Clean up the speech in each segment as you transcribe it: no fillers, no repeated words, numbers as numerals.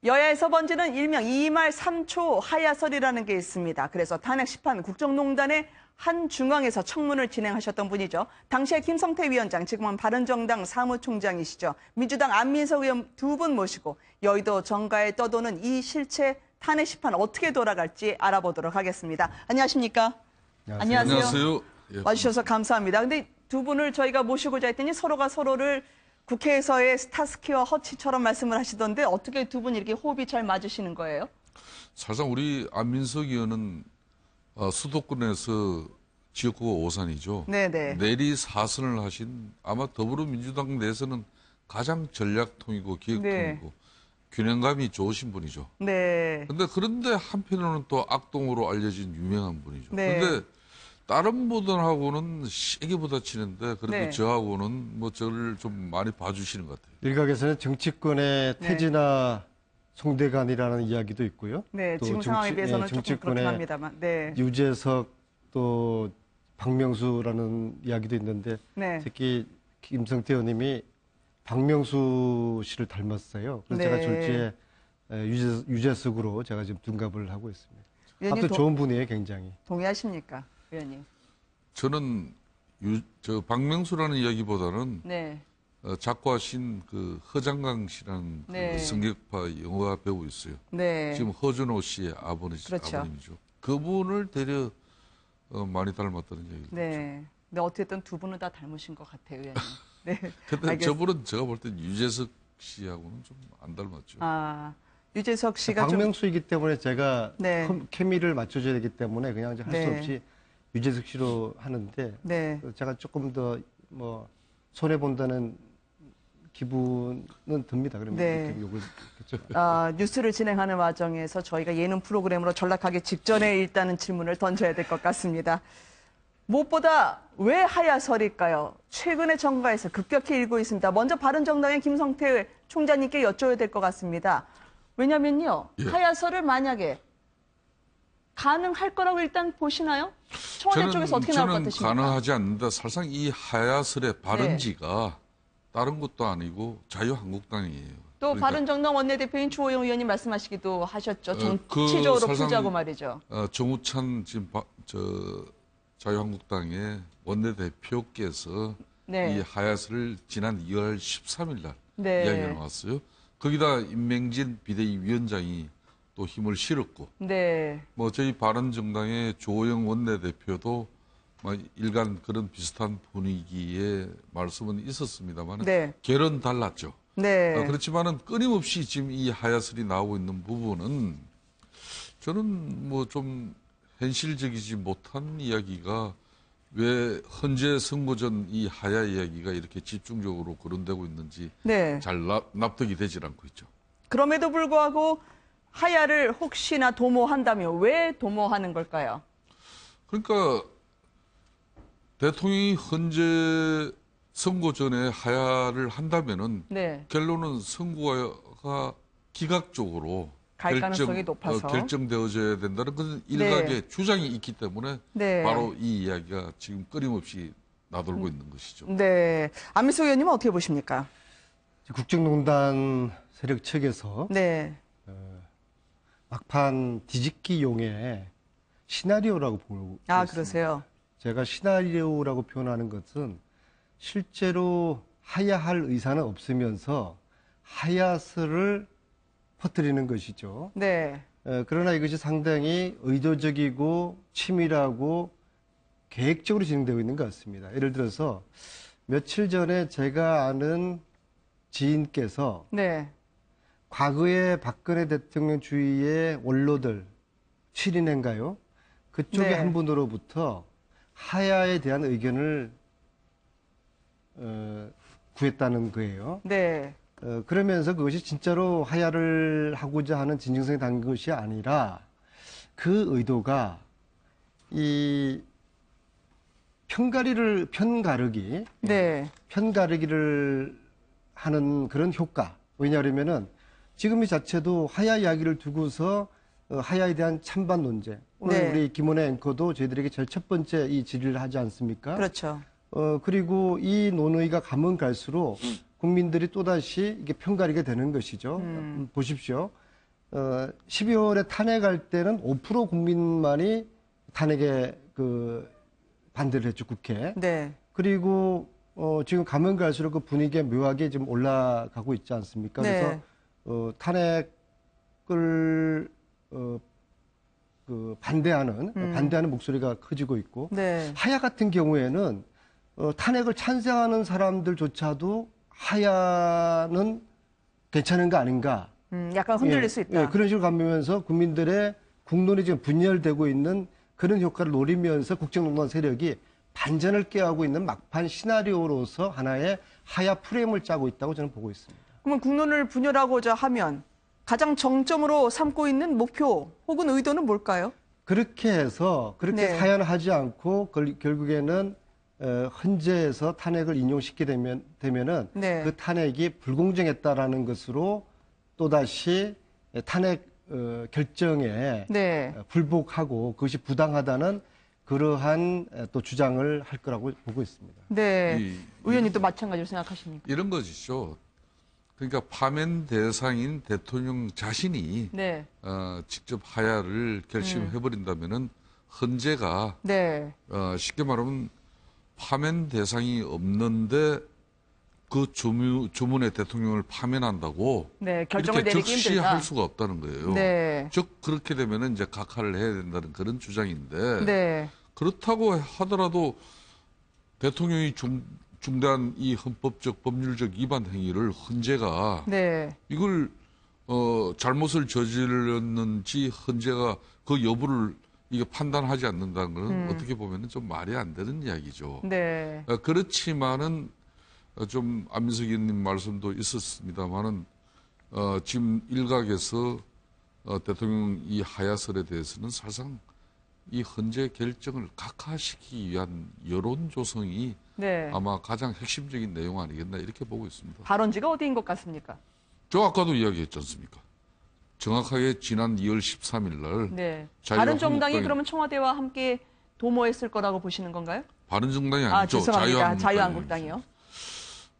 여야에서 번지는 일명 이말 삼초 하야설이라는 게 있습니다. 그래서 탄핵 심판 국정농단의 한 중앙에서 청문을 진행하셨던 분이죠. 당시에 김성태 위원장, 지금은 바른정당 사무총장이시죠. 민주당 안민석 의원 두 분 모시고 여의도 정가에 떠도는 이 실체 탄핵 심판 어떻게 돌아갈지 알아보도록 하겠습니다. 안녕하십니까? 안녕하세요. 안녕하세요. 예, 와주셔서 감사합니다. 근데 두 분을 저희가 모시고자 했더니 서로가 서로를 국회에서의 스타스키와 허치처럼 말씀을 하시던데 어떻게 두 분 이렇게 호흡이 잘 맞으시는 거예요? 사실상 우리 안민석 의원은 수도권에서 지역구가 오산이죠. 네네. 내리 사선을 하신 아마 더불어민주당 내에서는 가장 전략통이고 기획통이고 균형감이 좋으신 분이죠. 네. 그런데 한편으로는 또 악동으로 알려진 유명한 분이죠. 네. 그런데 다른 분들하고는 세게 부딪히는데 그래도 네. 저하고는 뭐 저를 좀 많이 봐주시는 것 같아요. 일각에서는 정치권의 태진아 송대관이라는 이야기도 있고요. 네, 또 지금 상황에 비해서는 조금 그렇긴 정치권의 합니다만. 네. 유재석 또 박명수라는 이야기도 있는데 네. 특히 김성태 의원님이 박명수 씨를 닮았어요. 그래서 네. 제가 졸지에 유재석으로 제가 지금 둔갑을 하고 있습니다. 의원님 아무튼 좋은 분이에요, 굉장히. 동의하십니까, 의원님? 저는 박명수라는 이야기보다는 네. 작고하신 그 허장강 씨라는 네. 그 성격파 영화 배우 있어요. 네. 지금 허준호 씨의 그렇죠. 아버님이죠. 그분을 되려 많이 닮았다는 얘기죠. 네. 근데 어쨌든 두 분은 다 닮으신 것 같아요, 의원님. 네. 근데 알겠습니다. 저분은 제가 볼 땐 유재석 씨하고는 좀 안 닮았죠. 아, 유재석 씨가 좀 박명수이기 때문에 제가 네. 케미를 맞춰줘야 되기 때문에 그냥 할 수 네. 없이 유재석 씨로 하는데 네. 제가 조금 더 뭐 손해 본다는 기분은 듭니다. 그러면 네. 이렇게 욕을 그렇죠. 뉴스를 진행하는 와중에서 저희가 예능 프로그램으로 전락하기 직전에 일단은 질문을 던져야 될 것 같습니다. 무엇보다 왜 하야설일까요? 최근의 정가에서 급격히 일고 있습니다. 먼저 바른정당의 김성태 총장님께 여쭤야 될 것 같습니다. 왜냐면요, 예. 하야설을 만약에 가능할 거라고 일단 보시나요? 청와대 쪽에서 어떻게 나올 것 저는 같으십니까? 가능하지 않는다. 사실상 이 하야설의 발원지가 다른 것도 아니고 자유한국당이에요. 또 그러니까 바른정당 원내대표인 주호영 의원님 말씀하시기도 하셨죠. 그 정치적으로 사실상 풀자고 말이죠. 정우찬 지금 자유한국당의 원내대표께서 네. 이 하야설을 지난 2월 13일 날 네. 이야기가 나왔어요. 거기다 임명진 비대위 위원장이 또 힘을 실었고, 네. 뭐 저희 바른정당의 조호영 원내대표도 뭐 일간 그런 비슷한 분위기의 말씀은 있었습니다만 네. 결은 달랐죠. 네. 그렇지만은 끊임없이 지금 이 하야설이 나오고 있는 부분은 저는 뭐 좀 현실적이지 못한 이야기가 왜 헌재 선거 전 이 하야 이야기가 이렇게 집중적으로 거론되고 있는지 네. 잘 납득이 되질 않고 있죠. 그럼에도 불구하고 하야를 혹시나 도모한다면 왜 도모하는 걸까요? 그러니까 대통령이 헌재 선거 전에 하야를 한다면은 네. 결론은 선거가 기각적으로 갈 가능성이 높아서. 결정되어져야 된다는 그런 일각의 주장이 있기 때문에 네. 바로 이 이야기가 지금 끊임없이 나돌고 있는 것이죠. 네. 안민석 의원님은 어떻게 보십니까? 국정농단 세력 측에서 네. 막판 뒤집기용의 시나리오라고 보고 있습니다. 그러세요? 제가 시나리오라고 표현하는 것은 실제로 하야할 의사는 없으면서 하야설을 퍼뜨리는 것이죠. 네. 그러나 이것이 상당히 의도적이고 치밀하고 계획적으로 진행되고 있는 것 같습니다. 예를 들어서 며칠 전에 제가 아는 지인께서 네. 과거에 박근혜 대통령 주위의 원로들 7인인가요? 그쪽에 네. 한 분으로부터 하야에 대한 의견을 구했다는 거예요. 네. 그러면서 그것이 진짜로 하야를 하고자 하는 진정성이 담긴 것이 아니라 그 의도가 이 편가르기를 하는 그런 효과. 왜냐하면은 지금 이 자체도 하야 이야기를 두고서 하야에 대한 찬반 논쟁. 오늘 네. 우리 김원혜 앵커도 저희들에게 제일 첫 번째 이 질의를 하지 않습니까? 그렇죠. 그리고 이 논의가 가면 갈수록 국민들이 또다시 이게 편가르게 되는 것이죠. 보십시오. 12월에 탄핵할 때는 5% 국민만이 탄핵에 반대를 했죠, 국회에. 네. 그리고 지금 가면 갈수록 그 분위기가 묘하게 지금 올라가고 있지 않습니까? 네. 그래서 탄핵을 반대하는 목소리가 커지고 있고, 네. 하야 같은 경우에는 탄핵을 찬성하는 사람들조차도 하야는 괜찮은 거 아닌가? 약간 흔들릴 수 있다. 그런 식으로 가면서 국민들의 국론이 지금 분열되고 있는 그런 효과를 노리면서 국정농단 세력이 반전을 꾀하고 있는 막판 시나리오로서 하나의 하야 프레임을 짜고 있다고 저는 보고 있습니다. 그러면 국론을 분열하고자 하면 가장 정점으로 삼고 있는 목표 혹은 의도는 뭘까요? 그렇게 해서 그렇게 네. 하야는 하지 않고 결국에는 헌재에서 탄핵을 인용시키게 되면은 네. 그 탄핵이 불공정했다라는 것으로 또다시 탄핵 결정에 네. 불복하고 그것이 부당하다는 그러한 또 주장을 할 거라고 보고 있습니다. 네. 의원님도 마찬가지로 생각하십니까? 이런 것이죠. 그러니까 파면 대상인 대통령 자신이 네. 직접 하야를 결심해버린다면은 헌재가 네. 쉽게 말하면 파면 대상이 없는데 그 주문의 대통령을 파면한다고 네. 결정을 이렇게 내리기 힘들다. 적시할 수가 없다는 거예요. 네. 즉 그렇게 되면은 이제 각하를 해야 된다는 그런 주장인데 네. 그렇다고 하더라도 대통령이 중대한 이 헌법적 법률적 위반 행위를 헌재가 네. 이걸 잘못을 저질렀는지 헌재가 그 여부를 이게 판단하지 않는다는 것은 어떻게 보면은 좀 말이 안 되는 이야기죠. 네. 그렇지만은 좀 안민석 의원님 말씀도 있었습니다만은 지금 일각에서 대통령 이 하야설에 대해서는 사실상 이 헌재 결정을 각하시키기 위한 여론 조성이 네. 아마 가장 핵심적인 내용 아니겠나 이렇게 보고 있습니다. 발원지가 어디인 것 같습니까? 저 아까도 이야기했지 않습니까? 정확하게 지난 2월 13일 날 네. 자유한국당이- 바른정당이 그러면 청와대와 함께 도모했을 거라고 보시는 건가요? 바른정당이 아, 아니죠. 죄송합니다. 자유한국당이죠. 자유한국당이요.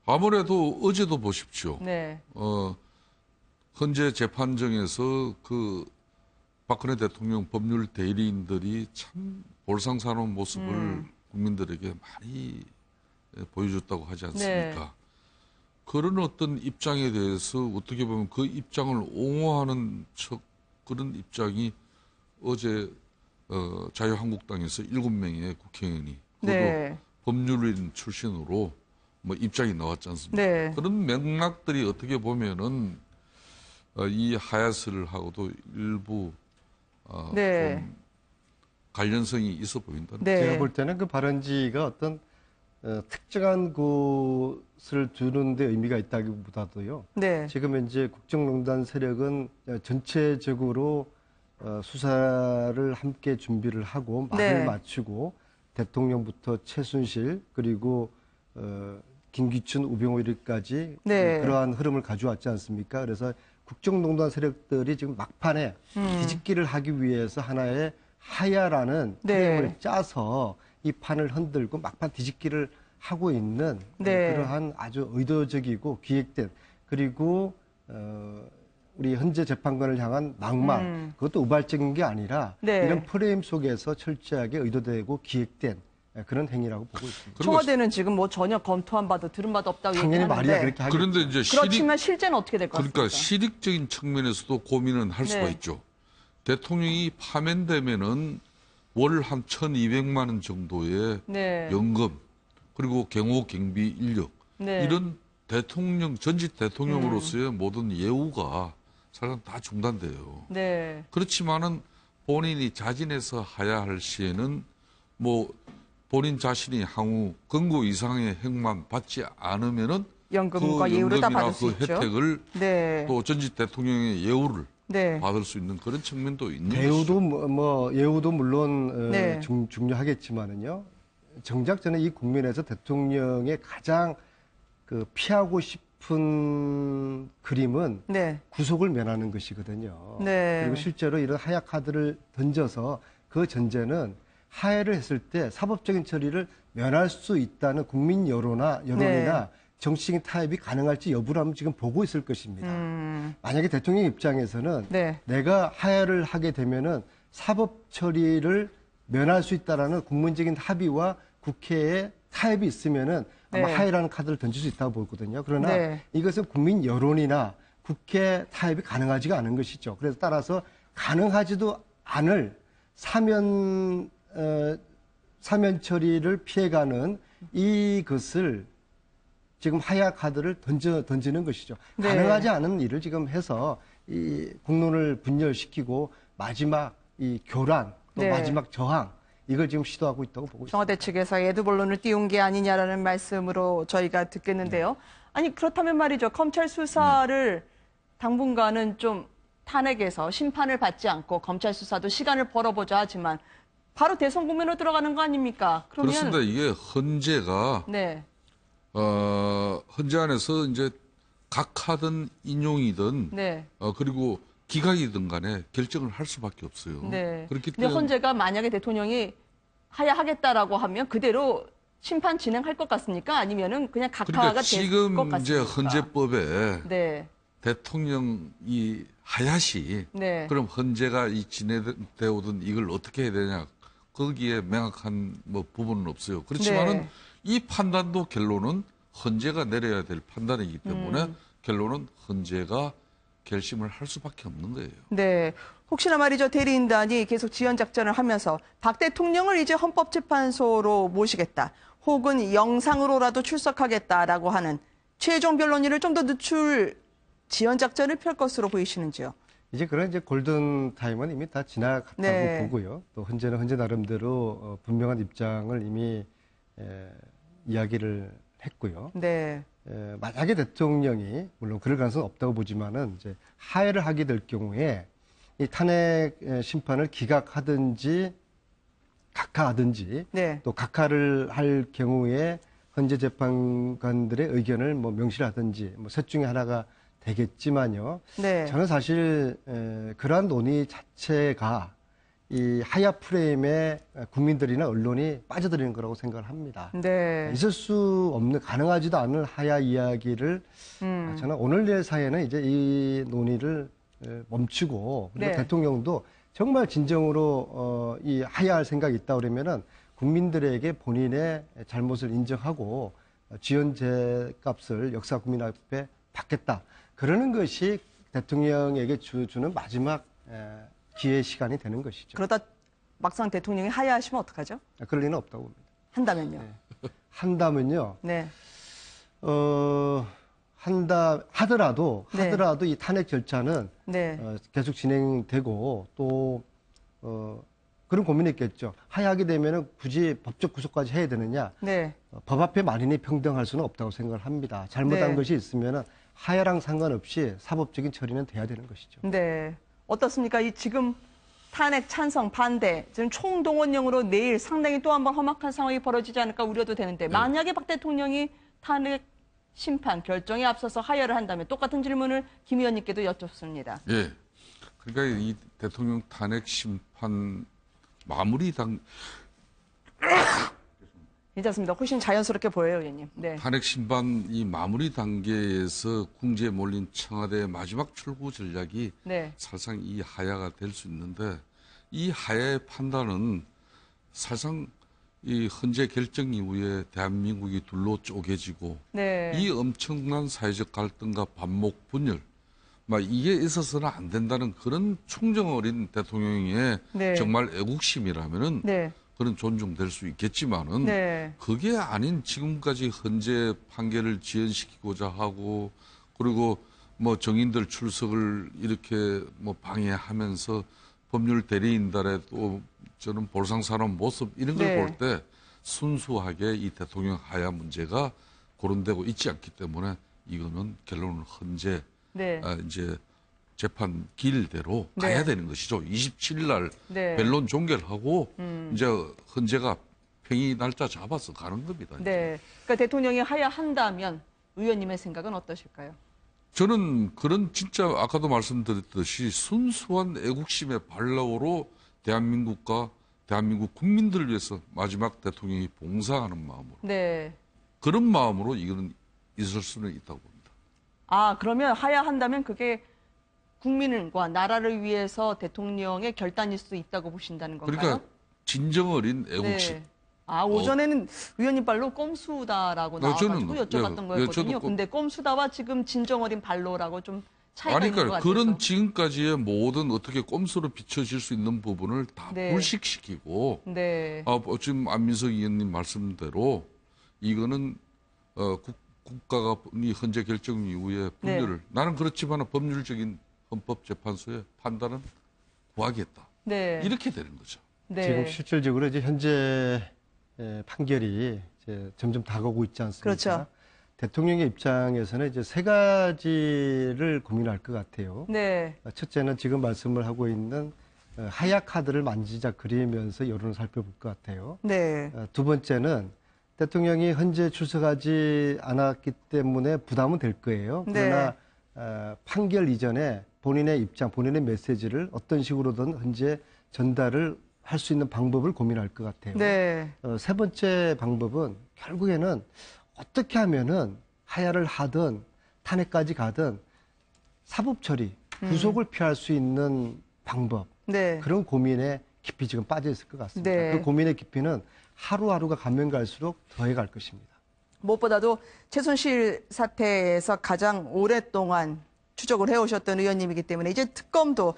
아무래도 어제도 보십시오. 네. 헌재 재판정에서 그 박근혜 대통령 법률 대리인들이 참 볼상사나운 모습을 국민들에게 많이 보여줬다고 하지 않습니까? 네. 그런 어떤 입장에 대해서 어떻게 보면 그 입장을 옹호하는 그런 입장이 어제 자유한국당에서 7명의 국회의원이 그것도 네. 법률인 출신으로 뭐 입장이 나왔지 않습니까? 네. 그런 맥락들이 어떻게 보면은 이 하야설하고도 일부 네. 좀 관련성이 있어 보인다는 네. 제가 볼 때는 그 발언지가 어떤 특정한 곳을 두는 데 의미가 있다기보다도요. 네. 지금 현재 국정농단 세력은 전체적으로 수사를 함께 준비를 하고 말을 네. 맞추고 대통령부터 최순실 그리고 김기춘, 우병우 이르까지 네. 그러한 흐름을 가져왔지 않습니까? 그래서 국정농단 세력들이 지금 막판에 뒤집기를 하기 위해서 하나의 하야라는 네. 프레임을 짜서 이 판을 흔들고 막판 뒤집기를 하고 있는 네. 그러한 아주 의도적이고 기획된 그리고 우리 헌재 재판관을 향한 낙마 그것도 우발적인 게 아니라 네. 이런 프레임 속에서 철저하게 의도되고 기획된 그런 행위라고 보고 있습니다. 그리고 청와대는 지금 뭐 전혀 검토한 바도 들은 바도 없다고 당연히 말이야 얘기하는데 그렇게 하겠죠. 그런데 이제 그렇지만 실제는 어떻게 될 것 같습니까? 그러니까 실익적인 측면에서도 고민은 할 수가 네. 있죠. 대통령이 파면되면은 월 한 1,200만 원 정도의 네. 연금 그리고 경호 경비 인력 네. 이런 대통령 전직 대통령으로서의 모든 예우가 사실상 다 중단돼요. 네. 그렇지만은 본인이 자진해서 하야할 시에는 뭐 본인 자신이 향후 근고 이상의 획만 받지 않으면은 연금과 그 예우를 다 연금이나 받을 수 그 있죠. 혜택을 네. 또 전직 대통령의 예우를 네. 받을 수 있는 그런 측면도 있는 배우도 것이죠. 예우도 물론 네. 중요하겠지만은요. 정작 저는 이 국면에서 대통령의 가장 그 피하고 싶은 그림은 네. 구속을 면하는 것이거든요. 네. 그리고 실제로 이런 하야 카드를 던져서 그 전제는 하야를 했을 때 사법적인 처리를 면할 수 있다는 국민 여론이나 네. 정치적인 타협이 가능할지 여부를 한번 지금 보고 있을 것입니다. 만약에 대통령 입장에서는 네. 내가 하야를 하게 되면은 사법 처리를 면할 수 있다라는 국민적인 합의와 국회에 타협이 있으면은 아마 네. 하야라는 카드를 던질 수 있다고 보거든요. 그러나 네. 이것은 국민 여론이나 국회 타협이 가능하지가 않은 것이죠. 그래서 따라서 가능하지도 않을 사면 처리를 피해가는 이것을 지금 하야 카드를 던지는 것이죠. 네. 가능하지 않은 일을 지금 해서 이 국론을 분열시키고 마지막 이 교란 또 네. 마지막 저항 이걸 지금 시도하고 있다고 보고 있습니다. 청와대 측에서 애드본론을 띄운 게 아니냐라는 말씀으로 저희가 듣겠는데요. 아니 그렇다면 말이죠. 검찰 수사를 당분간은 좀 탄핵에서 심판을 받지 않고 검찰 수사도 시간을 벌어보자 하지만 바로 대선 국면으로 들어가는 거 아닙니까? 그러면 그렇습니다. 이게 헌재가 네, 헌재 안에서 이제 각하든 인용이든 네, 그리고 기각이든 간에 결정을 할 수밖에 없어요. 네. 그렇기 근데 때문에 헌재가 만약에 대통령이 하야하겠다라고 하면 그대로 심판 진행할 것 같습니까? 아니면은 그냥 각하가 그러니까 될 것 지금 같습니까? 이제 헌재법에 네, 대통령이 하야시 네, 그럼 헌재가 이 진행되어 오든 이걸 어떻게 해야 되냐 거기에 명확한 뭐 부분은 없어요. 그렇지만은 네. 이 판단도 결론은 헌재가 내려야 될 판단이기 때문에 결론은 헌재가 결심을 할 수밖에 없는 거예요. 네. 혹시나 말이죠. 대리인단이 계속 지연 작전을 하면서 박 대통령을 이제 헌법재판소로 모시겠다. 혹은 영상으로라도 출석하겠다라고 하는 최종 변론일을 좀 더 늦출 지연 작전을 펼 것으로 보이시는지요? 이제 그런 이제 골든 타임은 이미 다 지나갔다고 네. 보고요. 또 헌재는 헌재 나름대로 분명한 입장을 이미 이야기를 했고요. 네. 만약에 대통령이 물론 그럴 가능성은 없다고 보지만은 이제 하야를 하게 될 경우에 이 탄핵 심판을 기각하든지 각하하든지 네. 또 각하를 할 경우에 헌재 재판관들의 의견을 뭐 명시하든지 뭐 셋 중에 하나가 되겠지만요. 네. 저는 사실 그러한 논의 자체가 이 하야 프레임에 국민들이나 언론이 빠져들이는 거라고 생각을 합니다. 네. 있을 수 없는 가능하지도 않은 하야 이야기를 저는 오늘의 사회는 이제 이 논의를 멈추고 그리고 네. 대통령도 정말 진정으로 이 하야할 생각이 있다 그러면은 국민들에게 본인의 잘못을 인정하고 지연제값을 역사 국민 앞에 받겠다. 그러는 것이 대통령에게 주는 마지막 기회 시간이 되는 것이죠. 그러다 막상 대통령이 하야하시면 어떡하죠? 그럴 리는 없다고 봅니다. 한다면요. 한다면요. 네. 하더라도 네. 이 탄핵 절차는 네. 계속 진행되고 또 그런 고민이 있겠죠. 하야하게 되면은 굳이 법적 구속까지 해야 되느냐? 네. 법 앞에 만인이 평등할 수는 없다고 생각을 합니다. 잘못한 네. 것이 있으면은 하야랑 상관없이 사법적인 처리는 돼야 되는 것이죠. 네. 어떻습니까? 이 지금 탄핵 찬성 반대 지금 총동원령으로 내일 상당히 또 한 번 험악한 상황이 벌어지지 않을까 우려도 되는데 만약에 박 대통령이 탄핵 심판 결정에 앞서서 하야를 한다면 똑같은 질문을 김 의원님께도 여쭙습니다. 예. 그러니까 이 대통령 탄핵 심판 마무리 괜찮습니다. 훨씬 자연스럽게 보여요, 의원님. 네. 탄핵 심판 이 마무리 단계에서 궁지에 몰린 청와대의 마지막 출구 전략이 네. 사실상 이 하야가 될 수 있는데 이 하야의 판단은 사실상 이 헌재 결정 이후에 대한민국이 둘로 쪼개지고 네. 이 엄청난 사회적 갈등과 반목 분열 막 이게 있어서는 안 된다는 그런 충정 어린 대통령의 네. 정말 애국심이라면은 네. 그런 존중될 수 있겠지만은 네. 그게 아닌 지금까지 헌재 판결을 지연시키고자 하고 그리고 뭐 정인들 출석을 이렇게 뭐 방해하면서 법률 대리인단에 또 저는 볼상사나운 모습 이런 걸 네. 볼 때 순수하게 이 대통령 하야 문제가 거론되고 있지 않기 때문에 이거는 결론은 헌재 네. 이제 재판 길대로 네. 가야 되는 것이죠. 27일 날 네. 변론 종결하고 이제 헌재가 평의 날짜 잡아서 가는 겁니다. 이제. 네. 그러니까 대통령이 하야한다면 의원님의 생각은 어떠실까요? 저는 그런 진짜 아까도 말씀드렸듯이 순수한 애국심의 발로로 대한민국과 대한민국 국민들을 위해서 마지막 대통령이 봉사하는 마음으로 네. 그런 마음으로 이거는 있을 수는 있다고 봅니다. 아, 그러면 하야한다면 그게 국민과 나라를 위해서 대통령의 결단일 수 있다고 보신다는 건가요? 그러니까 진정 어린 애국심. 네. 아, 오전에는 의원님 발로 꼼수다라고 나와가지고 저는, 여쭤봤던 예, 거였거든요. 저도 근데 꼼수다와 지금 진정 어린 발로라고 좀 차이가 아니, 있는 것 그러니까 같아서. 그런 지금까지의 모든 어떻게 꼼수로 비춰질 수 있는 부분을 다 네. 불식시키고 네. 지금 안민석 의원님 말씀대로 이거는 국가가 이 헌재 결정 이후에 분류를 나는 그렇지만 법률적인 헌법재판소의 판단은 구하겠다. 네. 이렇게 되는 거죠. 네. 지금 실질적으로 이제 현재 판결이 이제 점점 다가오고 있지 않습니까? 그렇죠. 대통령의 입장에서는 이제 세 가지를 고민할 것 같아요. 네. 첫째는 지금 말씀을 하고 있는 하야 카드를 만지작거리면서 여론을 살펴볼 것 같아요. 네. 두 번째는 대통령이 현재 출석하지 않았기 때문에 부담은 될 거예요. 네. 그러나 판결 이전에 본인의 입장, 본인의 메시지를 어떤 식으로든 현재 전달을 할 수 있는 방법을 고민할 것 같아요. 네. 세 번째 방법은 결국에는 어떻게 하면은 하야를 하든 탄핵까지 가든 사법 처리, 구속을 피할 수 있는 방법, 네. 그런 고민에 깊이 지금 빠져 있을 것 같습니다. 네. 그 고민의 깊이는 하루하루가 가면 갈수록 더해갈 것입니다. 무엇보다도 최순실 사태에서 가장 오랫동안 추적을 해오셨던 의원님이기 때문에 이제 특검도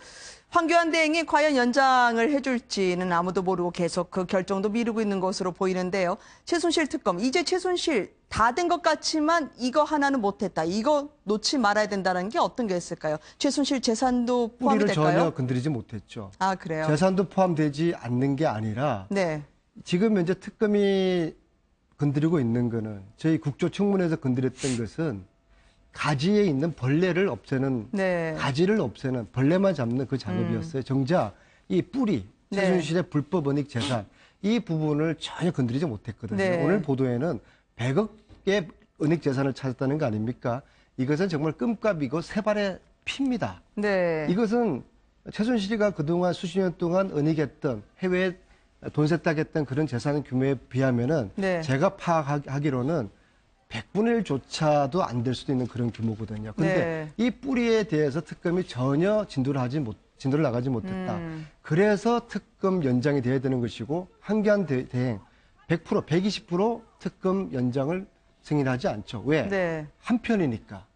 황교안 대행이 과연 연장을 해줄지는 아무도 모르고 계속 그 결정도 미루고 있는 것으로 보이는데요. 최순실 특검, 이제 최순실 다 된 것 같지만 이거 하나는 못했다. 이거 놓지 말아야 된다는 게 어떤 게 있을까요? 최순실 재산도 포함이 뿌리를 될까요? 전혀 건드리지 못했죠. 아, 그래요? 재산도 포함되지 않는 게 아니라 네. 지금 현재 특검이 건드리고 있는 거는 저희 국조청문회에서 건드렸던 것은 가지에 있는 벌레를 없애는 네. 가지를 없애는 벌레만 잡는 그 작업이었어요. 정작 이 뿌리 네. 최순실의 불법 은닉 재산 이 부분을 전혀 건드리지 못했거든요. 네. 오늘 보도에는 100억의 은닉 재산을 찾았다는 거 아닙니까? 이것은 정말 끔값이고 세 발의 피입니다. 네. 이것은 최순실이가 그동안 수십 년 동안 은닉했던 해외에 돈 세탁했던 그런 재산 규모에 비하면은 네. 제가 파악하기로는 100분의 1조차도 안 될 수도 있는 그런 규모거든요. 근데 이 뿌리에 대해서 특검이 전혀 진도를 나가지 못했다. 그래서 특검 연장이 돼야 되는 것이고 황교안 대행 100%, 120% 특검 연장을 승인하지 않죠. 왜? 네. 한편이니까.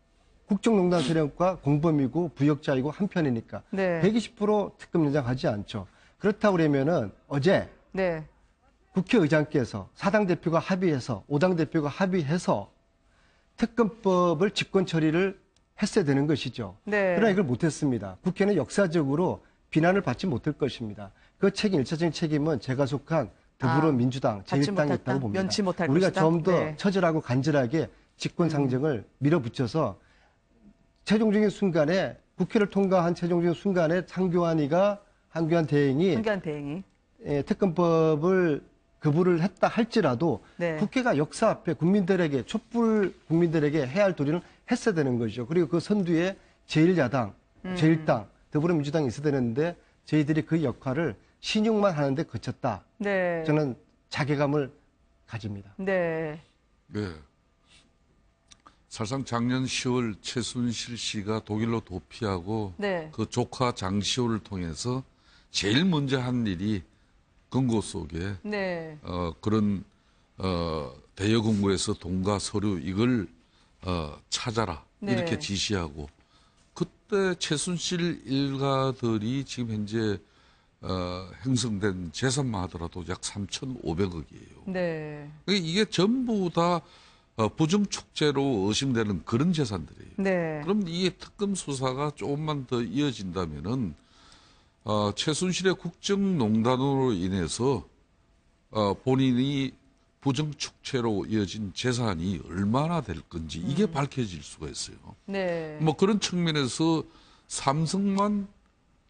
국정농단 세력과 공범이고 부역자이고 한편이니까. 네. 120% 특검 연장하지 않죠. 그렇다고 그러면은 어제 네. 국회의장께서 4당 대표가 합의해서 5당 대표가 합의해서 특검법을 집권 처리를 했어야 되는 것이죠. 네. 그러나 이걸 못했습니다. 국회는 역사적으로 비난을 받지 못할 것입니다. 그 책임, 1차적인 책임은 제가 속한 더불어민주당, 받지 제1당이 못했다? 있다고 봅니다. 면치 못할 우리가 것이다? 좀 더 네. 처절하고 간절하게 집권 상정을 밀어붙여서 최종적인 순간에 국회를 통과한 최종적인 순간에 황교안 대행이 황교안 대행이. 특검법을 거부를 했다 할지라도 네. 국회가 역사 앞에 국민들에게 촛불 국민들에게 해야 할 도리는 했어야 되는 거죠. 그리고 그 선두에 제1야당, 제1당, 더불어민주당이 있어야 되는데 저희들이 그 역할을 신용만 하는데 그쳤다. 네. 저는 자괴감을 가집니다. 네. 네. 사실상 작년 10월 최순실 씨가 독일로 도피하고 네. 그 조카 장시호를 통해서 제일 먼저 한 일이 금고 속에 네. 그런 대여 금고에서 돈과 서류 이걸 찾아라 네. 이렇게 지시하고 그때 최순실 일가들이 지금 현재 형성된 재산만 하더라도 약 3,500억이에요. 네. 이게 전부 다 부정축제로 의심되는 그런 재산들이에요. 네. 그럼 이 특검 수사가 조금만 더 이어진다면은 최순실의 국정농단으로 인해서 본인이 부정축제로 이어진 재산이 얼마나 될 건지 이게 밝혀질 수가 있어요. 네. 뭐 그런 측면에서 삼성만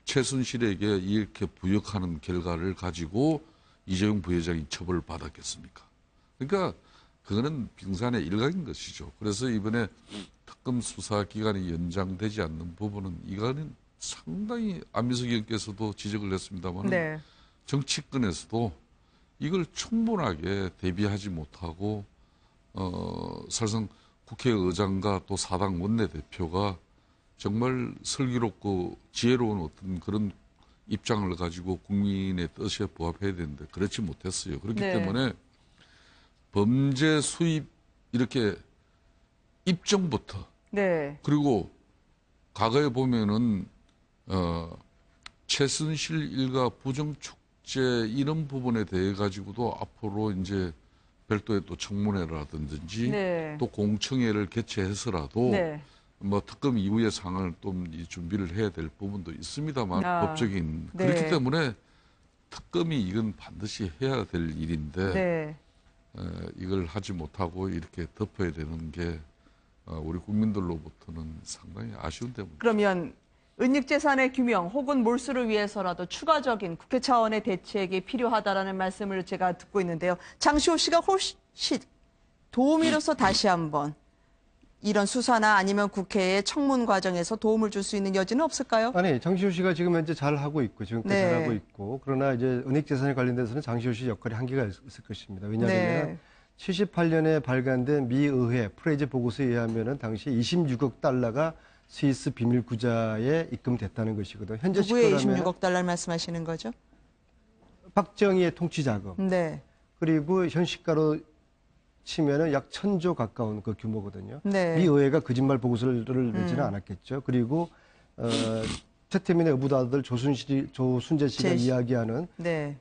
최순실에게 이렇게 부역하는 결과를 가지고 이재용 부회장이 처벌을 받았겠습니까? 그러니까 그거는 빙산의 일각인 것이죠. 그래서 이번에 특검 수사 기간이 연장되지 않는 부분은 이거는 상당히 안민석 의원께서도 지적을 했습니다만 네. 정치권에서도 이걸 충분하게 대비하지 못하고 사실상 국회의장과 또 사당 원내대표가 정말 슬기롭고 지혜로운 어떤 그런 입장을 가지고 국민의 뜻에 부합해야 되는데 그렇지 못했어요. 그렇기 네. 때문에 범죄 수입 이렇게 입증부터 네. 그리고 과거에 보면은 최순실 일가 부정축제 이런 부분에 대해 가지고도 앞으로 이제 별도의 또 청문회라든지 네. 또 공청회를 개최해서라도 네. 뭐 특검 이후의 상황을 좀 준비를 해야 될 부분도 있습니다만 아, 법적인 네. 그렇기 때문에 특검이 이건 반드시 해야 될 일인데 네. 이걸 하지 못하고 이렇게 덮어야 되는 게 우리 국민들로부터는 상당히 아쉬운 대목입니다. 그러면 은닉재산의 규명 혹은 몰수를 위해서라도 추가적인 국회 차원의 대책이 필요하다라는 말씀을 제가 듣고 있는데요. 장시호 씨가 혹시 도움이로서 다시 한번 이런 수사나 아니면 국회의 청문 과정에서 도움을 줄 수 있는 여지는 없을까요? 아니, 장시호 씨가 지금 현재 잘 하고 있고, 지금까지 네. 잘 하고 있고, 그러나 이제 은닉재산에 관련돼서는 장시호 씨 역할이 한계가 있을 것입니다. 왜냐하면 네. 78년에 발간된 미 의회 프레이즈 보고서에 의하면은 당시 26억 달러가 스위스 비밀 구자에 입금됐다는 것이거든요. 현재 누구의 시가로 26억 달러를 말씀하시는 거죠? 박정희의 통치 자금 네. 그리고 현 시가로 치면은 약 1,000조 가까운 그 규모거든요. 네. 미 의회가 거짓말 보고서를 내지는 않았겠죠. 그리고 최태민의 의붓아들 조순재 씨가 이야기하는 네.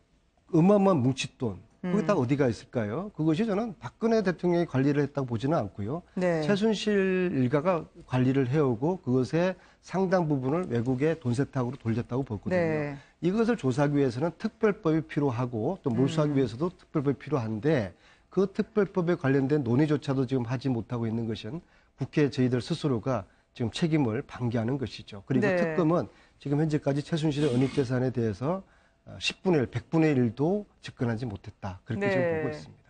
어마어마한 뭉칫돈 그게 다 어디가 있을까요? 그것이 저는 박근혜 대통령이 관리를 했다고 보지는 않고요. 네. 최순실 일가가 관리를 해오고 그것의 상당 부분을 외국에 돈 세탁으로 돌렸다고 보거든요. 네. 이것을 조사하기 위해서는 특별법이 필요하고 또 몰수하기 위해서도 특별법이 필요한데 그 특별법에 관련된 논의조차도 지금 하지 못하고 있는 것은 국회 저희들 스스로가 지금 책임을 방기하는 것이죠. 그리고 네. 특검은 지금 현재까지 최순실의 은닉재산에 대해서 10분의 1, 100분의 1도 접근하지 못했다. 그렇게 네. 지금 보고 있습니다.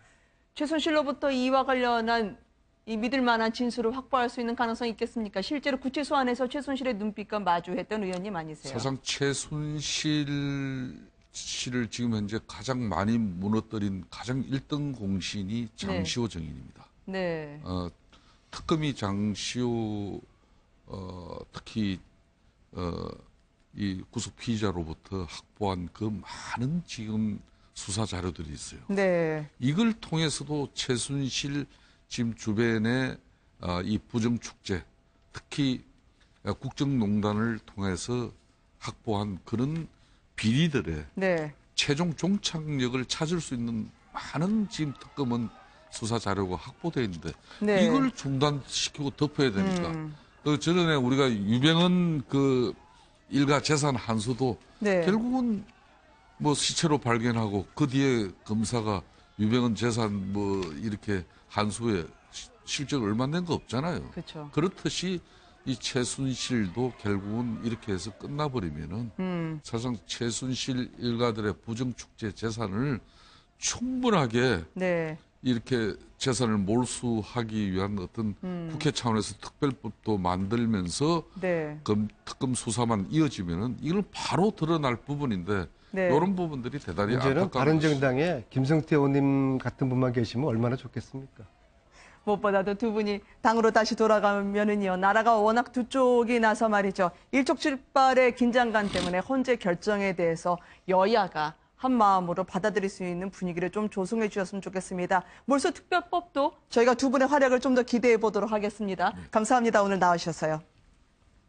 최순실로부터 이와 관련한 이 믿을 만한 진술을 확보할 수 있는 가능성이 있겠습니까? 실제로 구치소 안에서 최순실의 눈빛과 마주했던 의원님 아니세요? 사실상 최순실 씨를 지금 현재 가장 많이 무너뜨린 가장 1등 공신이 장시호 정인입니다. 네. 특검이 장시호 특히 이 구속 피의자로부터 확보한 그 많은 지금 수사 자료들이 있어요. 네. 이걸 통해서도 최순실 지금 주변에 이 부정축제, 특히 국정농단을 통해서 확보한 그런 비리들의 네. 최종 종착역을 찾을 수 있는 많은 지금 특검은 수사 자료가 확보되어 있는데 네. 이걸 중단시키고 덮어야 되니까 그 전에 우리가 유병헌 그 일가 재산 한수도 네. 결국은 뭐 시체로 발견하고 그 뒤에 검사가 유병헌 재산 뭐 이렇게 한수에 실적 얼마 낸 거 없잖아요. 그렇죠. 그렇듯이 이 최순실도 결국은 이렇게 해서 끝나버리면은 사실상 최순실 일가들의 부정축제 재산을 충분하게 네. 이렇게 재산을 몰수하기 위한 어떤 국회 차원에서 특별법도 만들면서 네. 특검 수사만 이어지면은 이건 바로 드러날 부분인데 네. 이런 부분들이 대단히 문제는 안타까운 바른정당에 김성태 의원님 같은 분만 계시면 얼마나 좋겠습니까? 무엇보다도 두 분이 당으로 다시 돌아가면은요, 나라가 워낙 두 쪽이 나서 말이죠. 일촉즉발의 긴장감 때문에 헌재 결정에 대해서 여야가 한 마음으로 받아들일 수 있는 분위기를 좀 조성해 주셨으면 좋겠습니다. 몰수 특별법도 저희가 두 분의 활약을 좀 더 기대해 보도록 하겠습니다. 감사합니다. 오늘 나와주셨어요.